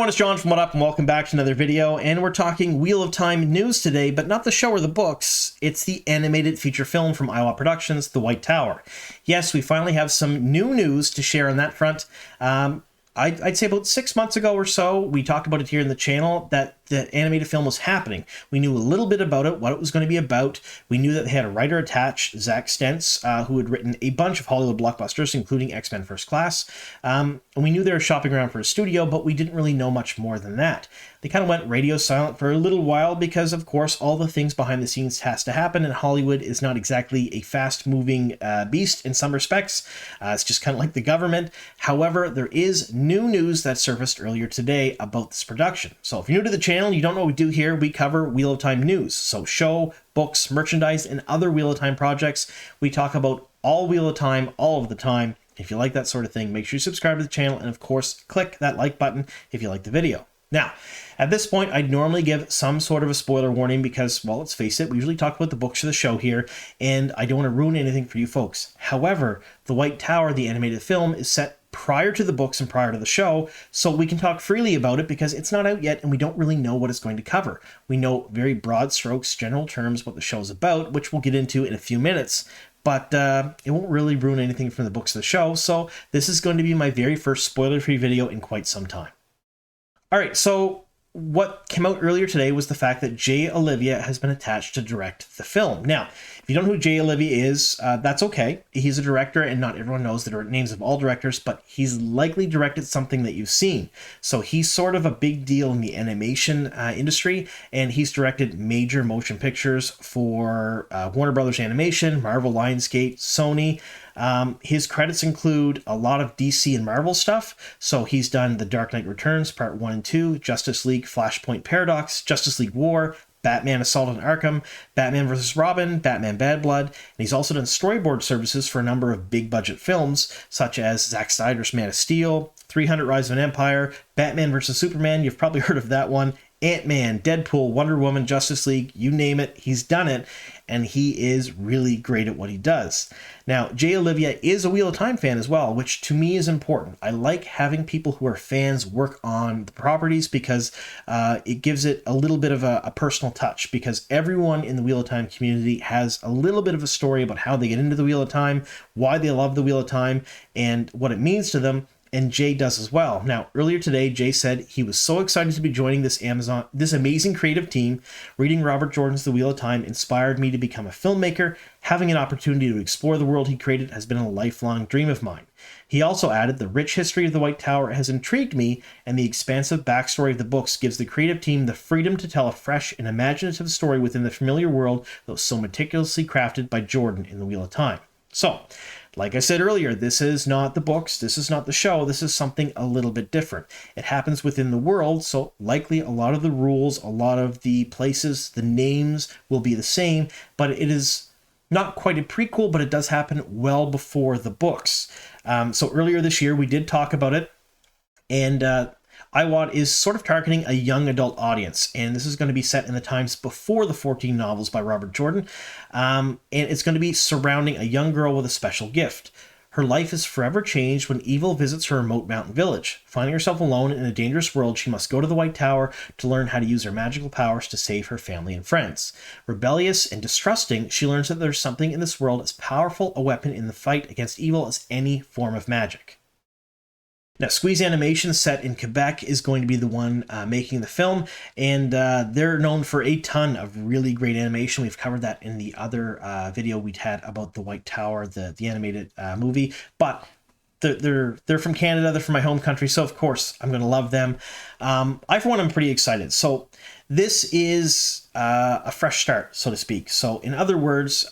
everyone, it's John from What Up, and welcome back to another video. And we're talking Wheel of Time news today, but not the show or the books. It's the animated feature film from IWoT Productions, The White Tower. Yes, we finally have some new news to share on that front. I'd say about 6 months ago or so, we talked about it here in the channel that the animated film was happening. We knew a little bit about it, what it was going to be about. We knew that they had a writer attached, Zack Stentz, who had written a bunch of Hollywood blockbusters, including X-Men First Class. And we knew they were shopping around for a studio, but we didn't really know much more than that. They kind of went radio silent for a little while because, of course, all the things behind the scenes has to happen, and Hollywood is not exactly a fast-moving beast in some respects. It's just kind of like the government. However, there is new news that surfaced earlier today about this production. So if you're new to the channel, you don't know what we do here, we cover Wheel of Time news. So show, books, merchandise, and other Wheel of Time projects. We talk about all Wheel of Time, all of the time. If you like that sort of thing, make sure you subscribe to the channel, and of course, click that like button if you like the video. Now, at this point, I'd normally give some sort of a spoiler warning because, well, let's face it, we usually talk about the books of the show here, and I don't want to ruin anything for you folks. However, The White Tower, the animated film, is set prior to the books and prior to the show, so we can talk freely about it because it's not out yet and we don't really know what it's going to cover. We know very broad strokes, general terms, what the show's about, which we'll get into in a few minutes, but it won't really ruin anything from the books of the show, so this is going to be my very first spoiler-free video in quite some time. All right, so what came out earlier today was the fact that Jay Olivia has been attached to direct the film. Now, if you don't know who Jay Olivia is, that's okay. He's a director, and not everyone knows the names of all directors, but he's likely directed something that you've seen. So he's sort of a big deal in the animation industry, and he's directed major motion pictures for Warner Brothers Animation, Marvel, Lionsgate, Sony. His credits include a lot of DC and Marvel stuff. So he's done The Dark Knight Returns, Part 1 and 2, Justice League Flashpoint Paradox, Justice League War, Batman Assault on Arkham, Batman vs. Robin, Batman Bad Blood, and he's also done storyboard services for a number of big budget films, such as Zack Snyder's Man of Steel, 300 Rise of an Empire, Batman vs. Superman, you've probably heard of that one, Ant-Man, Deadpool, Wonder Woman, Justice League, you name it, he's done it, and he is really great at what he does. Now, Jay Olivia is a Wheel of Time fan as well, which to me is important. I like having people who are fans work on the properties because it gives it a little bit of a personal touch, because everyone in the Wheel of Time community has a little bit of a story about how they get into the Wheel of Time, why they love the Wheel of Time, and what it means to them. And Jay does as well. Now, earlier today, Jay said he was so excited to be joining this amazing creative team. Reading Robert Jordan's The Wheel of Time inspired me to become a filmmaker. Having an opportunity to explore the world he created has been a lifelong dream of mine. He also added, the rich history of the White Tower has intrigued me, and the expansive backstory of the books gives the creative team the freedom to tell a fresh and imaginative story within the familiar world that was so meticulously crafted by Jordan in The Wheel of Time. So, like I said earlier, this is not the books, this is not the show, this is something a little bit different. It happens within the world, so likely a lot of the rules, a lot of the places, the names will be the same, but it is not quite a prequel, but it does happen well before the books. So earlier this year, we did talk about it, and IWoT is sort of targeting a young adult audience, and this is going to be set in the times before the 14 novels by Robert Jordan, and it's going to be surrounding a young girl with a special gift. Her life is forever changed when evil visits her remote mountain village. Finding herself alone in a dangerous world, she must go to the White Tower to learn how to use her magical powers to save her family and friends. Rebellious and distrusting, she learns that there's something in this world as powerful a weapon in the fight against evil as any form of magic. Now, Squeeze Animation, set in Quebec, is going to be the one making the film, and they're known for a ton of really great animation. We've covered that in the other video we'd had about The White Tower, the animated movie, but they're from Canada, they're from my home country, so of course I'm going to love them. I, for one, am pretty excited. So this is a fresh start, so to speak. So in other words,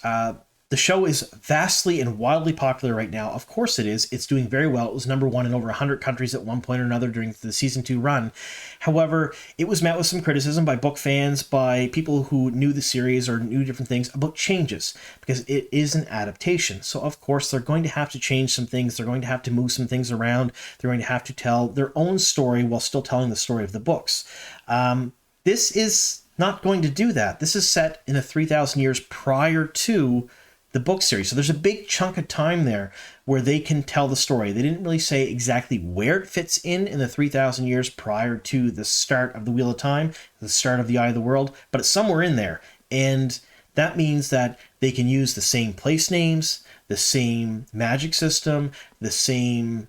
the show is vastly and wildly popular right now. Of course it is. It's doing very well. It was #1 in over 100 countries at one point or another during the season 2 run. However, it was met with some criticism by book fans, by people who knew the series or knew different things about changes, because it is an adaptation. So of course they're going to have to change some things. They're going to have to move some things around. They're going to have to tell their own story while still telling the story of the books. This is not going to do that. This is set in the 3,000 years prior to the book series. So there's a big chunk of time there where they can tell the story. They didn't really say exactly where it fits in the 3,000 years prior to the start of the Wheel of Time, the start of the Eye of the World, but it's somewhere in there. And that means that they can use the same place names, the same magic system, the same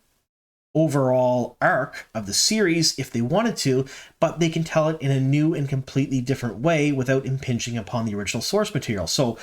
overall arc of the series if they wanted to, but they can tell it in a new and completely different way without impinging upon the original source material. So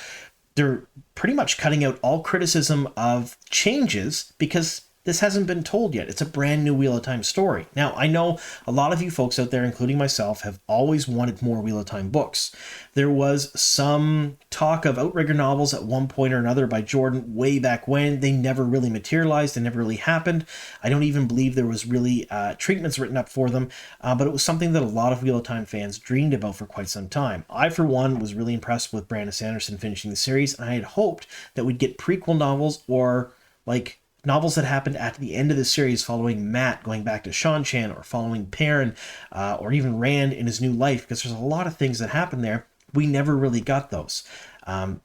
they're pretty much cutting out all criticism of changes because this hasn't been told yet. It's a brand new Wheel of Time story. Now, I know a lot of you folks out there, including myself, have always wanted more Wheel of Time books. There was some talk of Outrigger novels at one point or another by Jordan way back when. They never really materialized. They never really happened. I don't even believe there was really treatments written up for them, but it was something that a lot of Wheel of Time fans dreamed about for quite some time. I, for one, was really impressed with Brandon Sanderson finishing the series, and I had hoped that we'd get prequel novels or like novels that happened at the end of the series following Matt going back to Shan-Chan, or following Perrin, or even Rand in his new life, because there's a lot of things that happen there. We never really got those.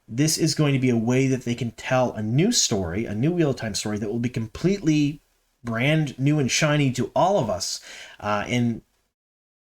This is going to be a way that they can tell a new story, a new Wheel of Time story that will be completely brand new and shiny to all of us,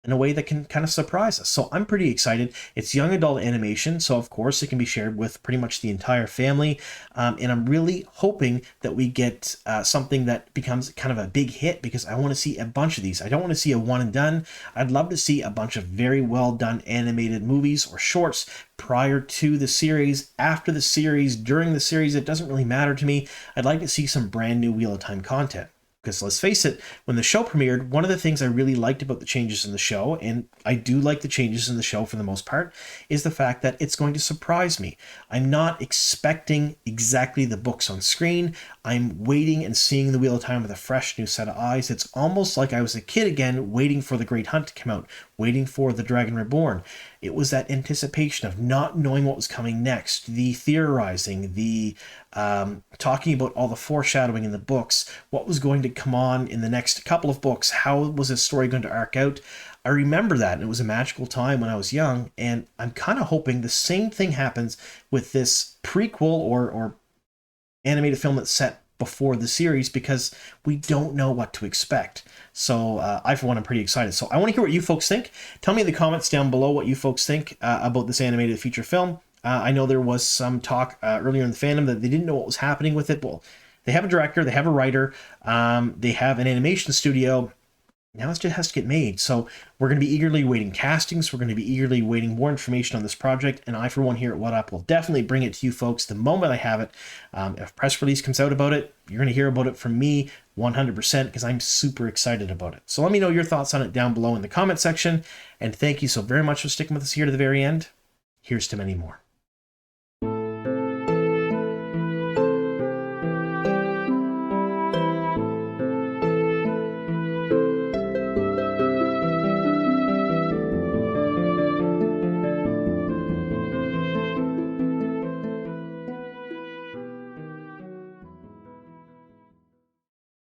in a way that can kind of surprise us. So I'm pretty excited. It's young adult animation, so of course it can be shared with pretty much the entire family. And I'm really hoping that we get something that becomes kind of a big hit, because I want to see a bunch of these. I don't want to see a one and done. I'd love to see a bunch of very well done animated movies or shorts prior to the series, after the series, during the series. It doesn't really matter to me. I'd like to see some brand new Wheel of Time content. Because let's face it, when the show premiered, one of the things I really liked about the changes in the show, and I do like the changes in the show for the most part, is the fact that it's going to surprise me. I'm not expecting exactly the books on screen. I'm waiting and seeing the Wheel of Time with a fresh new set of eyes. It's almost like I was a kid again, waiting for the Great Hunt to come out, waiting for The Dragon Reborn. It was that anticipation of not knowing what was coming next, the theorizing, the talking about all the foreshadowing in the books, what was going to come on in the next couple of books, how was this story going to arc out. I remember that, and it was a magical time when I was young, and I'm kind of hoping the same thing happens with this prequel or animated film that's set before the series, because we don't know what to expect. So I, for one, am pretty excited. So I want to hear what you folks think. Tell me in the comments down below what you folks think about this animated feature film. I know there was some talk earlier in the fandom that they didn't know what was happening with it. Well, they have a director, they have a writer, they have an animation studio. Now it just has to get made. So we're going to be eagerly waiting castings. We're going to be eagerly waiting more information on this project. And I, for one, here at What Up, will definitely bring it to you folks the moment I have it. If a press release comes out about it, you're going to hear about it from me 100%, because I'm super excited about it. So let me know your thoughts on it down below in the comment section. And thank you so very much for sticking with us here to the very end. Here's to many more.